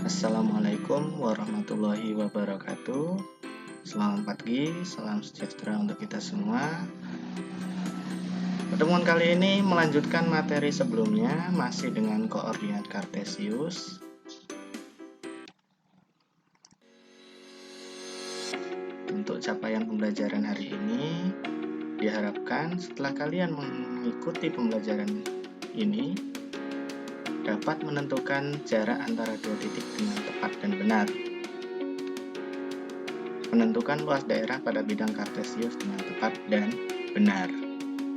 Assalamualaikum warahmatullahi wabarakatuh. Selamat pagi, salam sejahtera untuk kita semua. Pertemuan kali ini melanjutkan materi sebelumnya, masih dengan koordinat kartesius. Untuk capaian pembelajaran hari ini, diharapkan setelah kalian mengikuti pembelajaran ini, dapat menentukan jarak antara dua titik dengan tepat dan benar. Menentukan luas daerah pada bidang kartesius dengan tepat dan benar.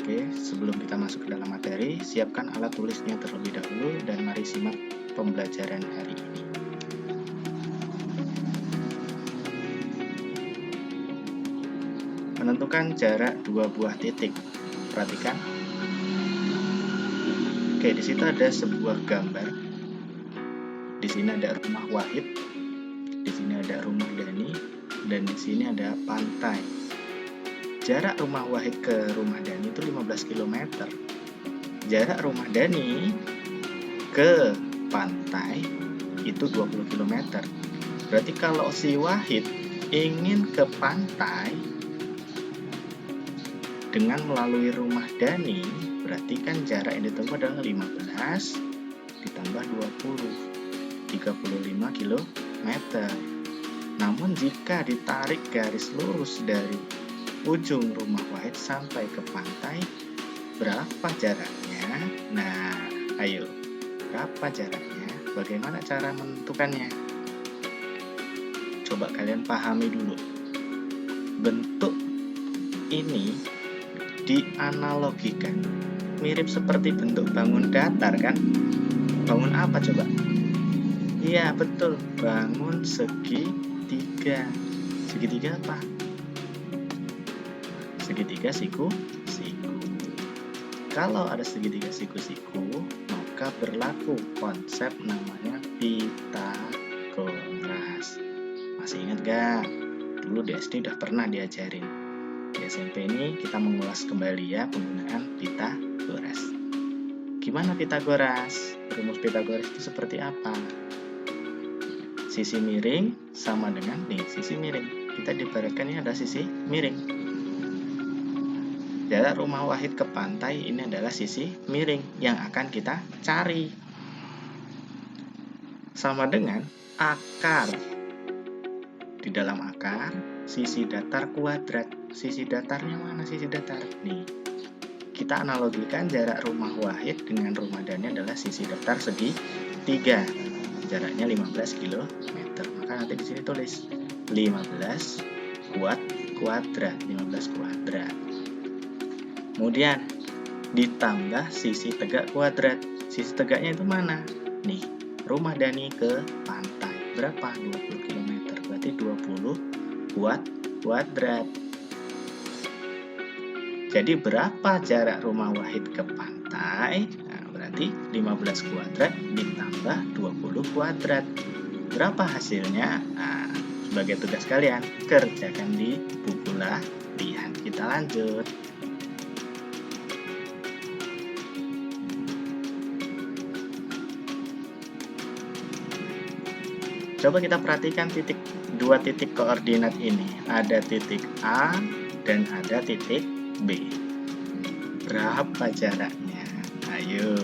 Oke, sebelum kita masuk ke dalam materi, siapkan alat tulisnya terlebih dahulu dan mari simak pembelajaran hari ini. Menentukan jarak dua buah titik. Perhatikan. Oke, di situ ada sebuah gambar. Di sini ada rumah Wahid, di sini ada rumah Dani, dan di sini ada pantai. Jarak rumah Wahid ke rumah Dani itu 15 km. Jarak rumah Dani ke pantai itu 20 km. Berarti kalau si Wahid ingin ke pantai dengan melalui rumah Dani, berarti kan jarak yang ditempuh adalah 15 ditambah 20, 35 km. Namun jika ditarik garis lurus dari ujung rumah Wahid sampai ke pantai, berapa jaraknya? Nah, ayo, berapa jaraknya? Bagaimana cara menentukannya? Coba kalian pahami dulu. Bentuk ini dianalogikan mirip seperti bentuk bangun datar kan? Bangun apa coba? Iya, betul, bangun segitiga. Segitiga apa? Segitiga siku-siku. Kalau ada segitiga siku-siku, maka berlaku konsep namanya Pitagoras. Masih ingat gak? Dulu di SD udah pernah diajarin. Di SMP ini kita mengulas kembali ya penggunaan Pitagoras. Gimana Pitagoras? Rumus Pitagoras itu seperti apa? Sisi miring sama dengan nih, sisi miring. Kita diibaratkan ini ada sisi miring. Jarak rumah Wahid ke pantai ini adalah sisi miring yang akan kita cari. Sama dengan akar. Di dalam akar, sisi datar kuadrat. Sisi datarnya mana sisi datar? Nih, kita analogikan jarak rumah Wahid dengan rumah Dani adalah sisi datar segitiga. Jaraknya 15 km. Maka nanti di sini tulis 15 kuadrat. 15 kuadrat. Kemudian ditambah sisi tegak kuadrat. Sisi tegaknya itu mana? Nih, rumah Dani ke pantai. Berapa? 20 km. Berarti 20 kuadrat. Jadi berapa jarak rumah Wahid ke pantai? Nah, berarti 15 kuadrat ditambah 20 kuadrat. Berapa hasilnya? Nah, sebagai tugas kalian, kerjakan di buku latihan. Kita lanjut. Coba kita perhatikan dua titik koordinat ini. Ada titik A dan ada titik B. Berapa jaraknya? Ayo.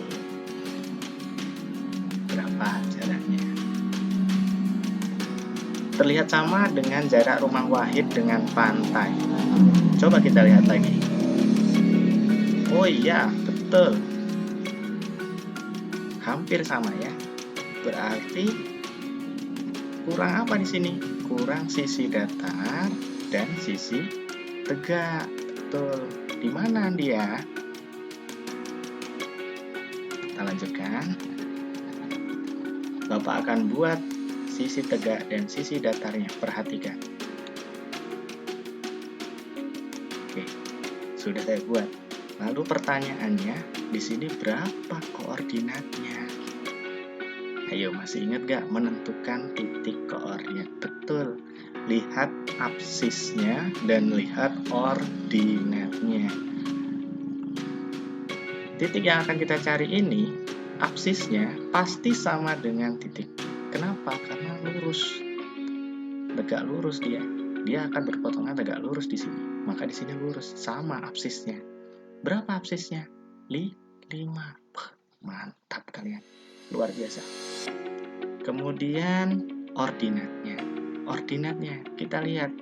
Berapa jaraknya? Terlihat sama dengan jarak rumah Wahid dengan pantai. Coba kita lihat lagi. Oh iya, betul. Hampir sama ya. Berarti kurang apa di sini? Kurang sisi datar dan sisi tegak. Betul. Di mana dia? Kita lanjutkan. Bapak akan buat sisi tegak dan sisi datarnya. Perhatikan. Oke, sudah saya buat. Lalu pertanyaannya, di sini berapa koordinatnya? Ayo, masih ingat gak menentukan titik koordinat? Betul. Lihat absisnya dan lihat ordinatnya. Titik yang akan kita cari ini, absisnya pasti sama dengan titik Kenapa? Karena lurus, tegak lurus dia. Dia akan berpotongan tegak lurus di sini. Maka di sini lurus, sama absisnya. Berapa absisnya? 5. Mantap kalian, luar biasa. Kemudian ordinatnya. Ordinatnya kita lihat.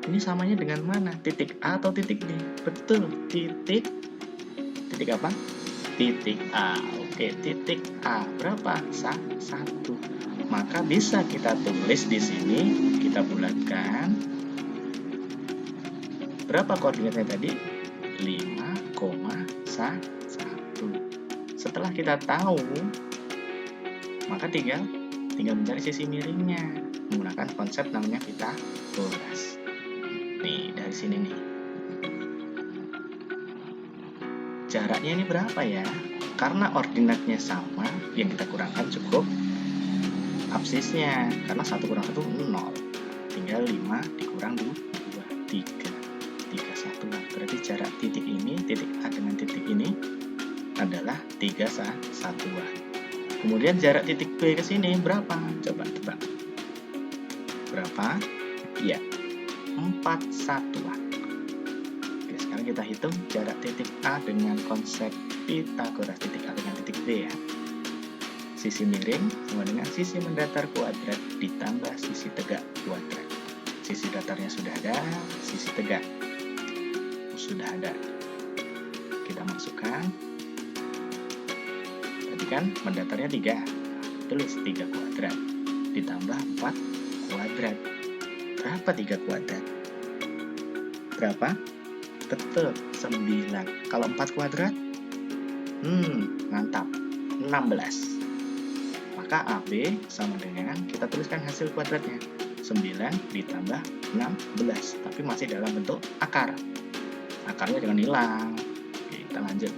Ini samanya dengan mana? Titik A atau titik B? Betul, titik apa? Titik A. Oke, titik A. Berapa? 1. Maka bisa kita tulis di sini, kita bulatkan. Berapa koordinatnya tadi? 5,1. Setelah kita tahu, maka tinggal mencari sisi miringnya menggunakan konsep namanya Pitagoras. Nih, dari sini nih. Jaraknya ini berapa ya? Karena ordinatnya sama, yang kita kurangkan cukup absisnya. Karena 1 kurang 1, 0. Tinggal 5 dikurang 2, 3. 3 satuan. Berarti jarak titik ini, titik A dengan titik ini adalah 3 satuan. Kemudian jarak titik B ke sini berapa? Coba tebak. Berapa? Ya, 4 satuan. Oke, sekarang kita hitung jarak titik A dengan konsep Pitagoras. Titik A dengan titik B ya. Sisi miring sama dengan sisi mendatar kuadrat ditambah sisi tegak kuadrat. Sisi datarnya sudah ada, sisi tegak sudah ada. Kita masukkan. Tadi kan mendatarnya 3. Tulis 3 kuadrat ditambah 4 kuadrat. Berapa 3 kuadrat? Berapa? Betul, 9. Kalau 4 kuadrat? Mantap, 16. Maka AB sama dengan, kita tuliskan hasil kuadratnya, 9 ditambah 16. Tapi masih dalam bentuk akar. Akarnya jangan hilang. Oke, kita lanjut.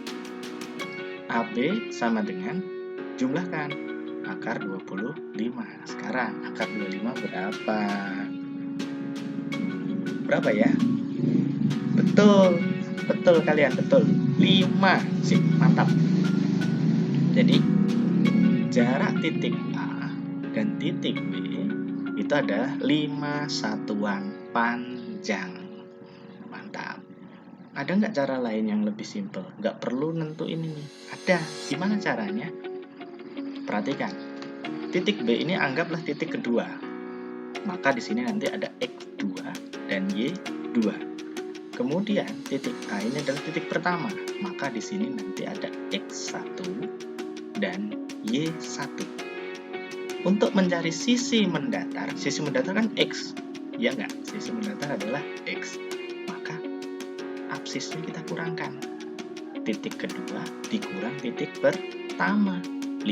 AB sama dengan, jumlahkan, akar 25. Sekarang akar 25 berapa? Berapa ya? Betul kalian, betul. 5. Sip, mantap. Jadi jarak titik A dan titik B itu adalah 5 satuan panjang. Mantap. Ada nggak cara lain yang lebih simpel? Nggak perlu nentuin ini. Ada. Gimana caranya? Perhatikan. Titik B ini anggaplah titik kedua. Maka di sini nanti ada X2 dan Y2. Kemudian titik A ini adalah titik pertama. Maka di sini nanti ada X1 dan Y1. Untuk mencari sisi mendatar kan X. Ya nggak? Sisi mendatar adalah X. Maka absisnya kita kurangkan. Titik kedua dikurang titik pertama. 5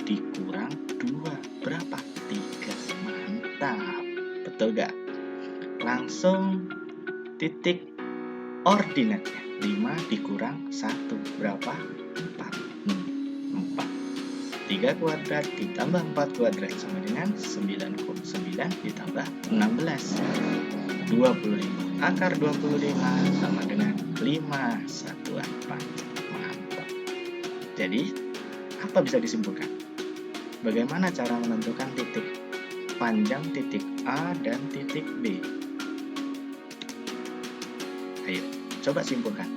dikurang 2. Berapa? 3. Mantap. Betul nggak? Langsung titik ordinatnya. 5 dikurang 1. Berapa? 4. 3 kuadrat ditambah 4 kuadrat sama dengan 9 ditambah 16. 25. Akar 25 sama dengan 5 satuan panjang. Mantap. Jadi, apa bisa disimpulkan? Bagaimana cara menentukan titik panjang titik A dan titik B? Ayo, coba simpulkan.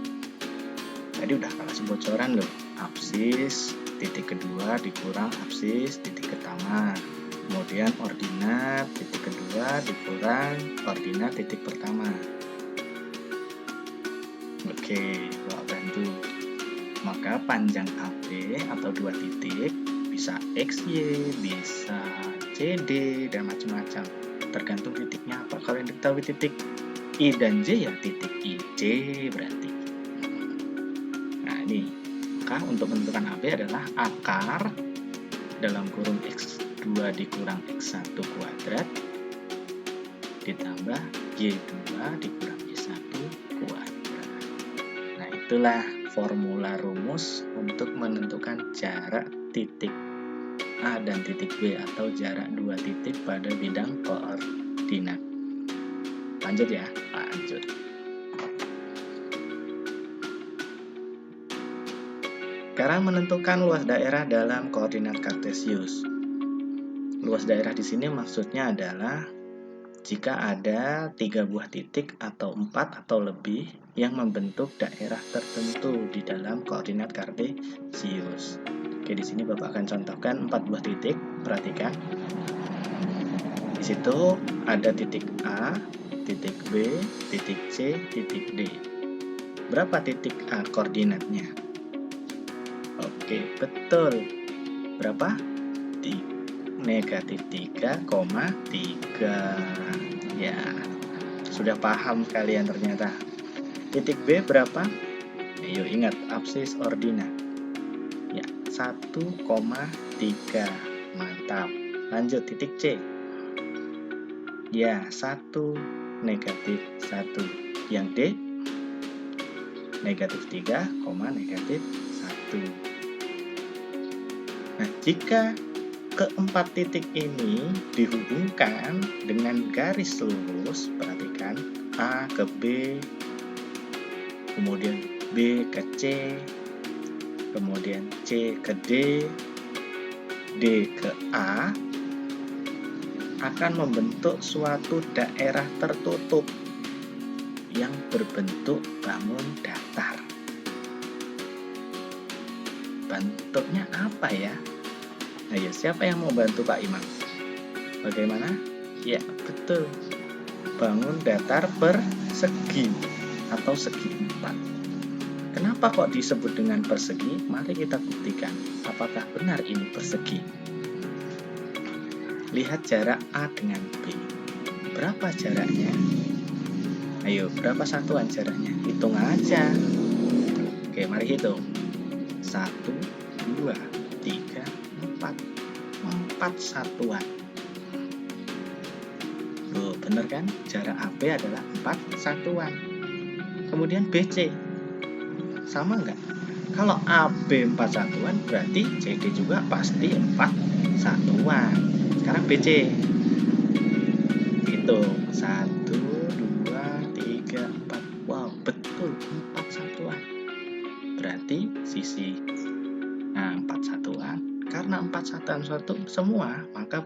Tadi udah kasih bocoran loh. Absis titik kedua dikurang absis titik pertama. Kemudian ordinat titik kedua dikurang ordinat titik pertama. Oke, gua bantu. Maka panjang AB atau 2 titik bisa XY, bisa CD, dan macam-macam. Tergantung titiknya apa. Kalau yang diketahui titik I dan J ya titik IJ berarti. Nah ini, maka untuk menentukan AB adalah akar dalam kurung X2 dikurang X1 kuadrat ditambah Y2 dikurang Y1 kuadrat. Nah itulah formula rumus untuk menentukan jarak titik A dan titik B atau jarak 2 titik pada bidang koordinat. Lanjut ya, lanjut. Sekarang menentukan luas daerah dalam koordinat kartesius. luas daerah di sini maksudnya adalah jika ada 3 buah titik atau 4 atau lebih yang membentuk daerah tertentu di dalam koordinat kartesius. Oke, di sini Bapak akan contohkan 4 buah titik. Perhatikan. Di situ ada titik A, titik B, titik C, titik D. Berapa titik A koordinatnya? Oke, betul. Berapa? Negatif 3,3. Ya, sudah paham kalian ternyata. Titik B berapa? Ayo ingat, absis ordinat. Ya, 1,3. Mantap. Lanjut, titik C. Ya, 1, negatif 1. Yang D? Negatif 3, negatif 1. Nah, jika keempat titik ini dihubungkan dengan garis lurus, perhatikan, A ke B, kemudian B ke C, kemudian C ke D, D ke A, akan membentuk suatu daerah tertutup yang berbentuk bangun datar. Bentuknya apa ya? Ayo, siapa yang mau bantu Pak Imam? Bagaimana? Ya, betul. Bangun datar persegi atau segi 4. Kenapa kok disebut dengan persegi? Mari kita buktikan apakah benar ini persegi. Lihat jarak A dengan B. Berapa jaraknya? Ayo, berapa satuan jaraknya? Hitung aja. Oke, mari hitung. 1, 2, 3, 4 satuan. Loh, bener kan? Jarak AB adalah 4 satuan. Kemudian BC sama enggak? Kalau AB 4 satuan berarti CD juga pasti 4 satuan. Sekarang BC. Hitung 1, 2, 3, 4. Wow, betul 4 satuan. Berarti sisi 4 satuan. Karena 4 satuan semua, maka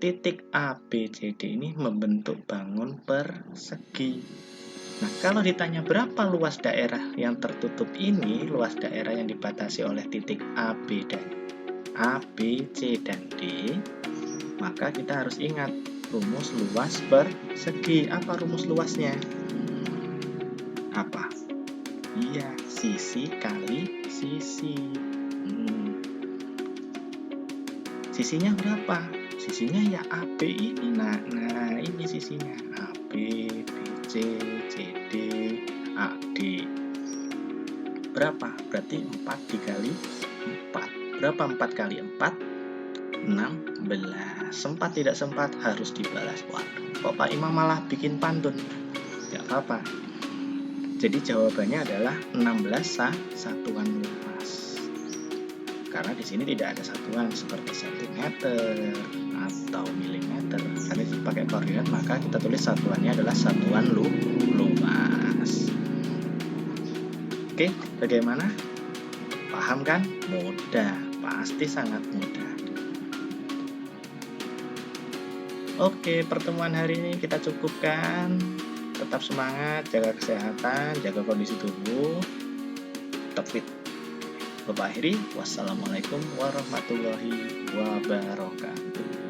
titik A, B, C, D ini membentuk bangun persegi. Nah, kalau ditanya berapa luas daerah yang tertutup ini, luas daerah yang dibatasi oleh titik A, B, C, dan D, maka kita harus ingat rumus luas persegi. Apa rumus luasnya? Apa? Iya, sisi kali sisi. Sisinya berapa? Sisinya ya AB ini. Nah ini sisinya AB, BC, CD, AD. Berapa? Berarti 4 dikali 4. Berapa 4 kali 4? 16. Sempat tidak sempat harus dibalas. Waduh, kok Pak Imam malah bikin pantun? Gak apa-apa. Jadi jawabannya adalah 16 satuan luas. Karena di sini tidak ada satuan seperti sentimeter atau milimeter. Karena dipakai koordinat, maka kita tulis satuannya adalah satuan luas. Oke, bagaimana? Paham kan? Mudah, pasti sangat mudah. Oke, pertemuan hari ini kita cukupkan. Tetap semangat, jaga kesehatan, jaga kondisi tubuh, tetap fit. Bapak akhiri, wassalamualaikum warahmatullahi wabarakatuh.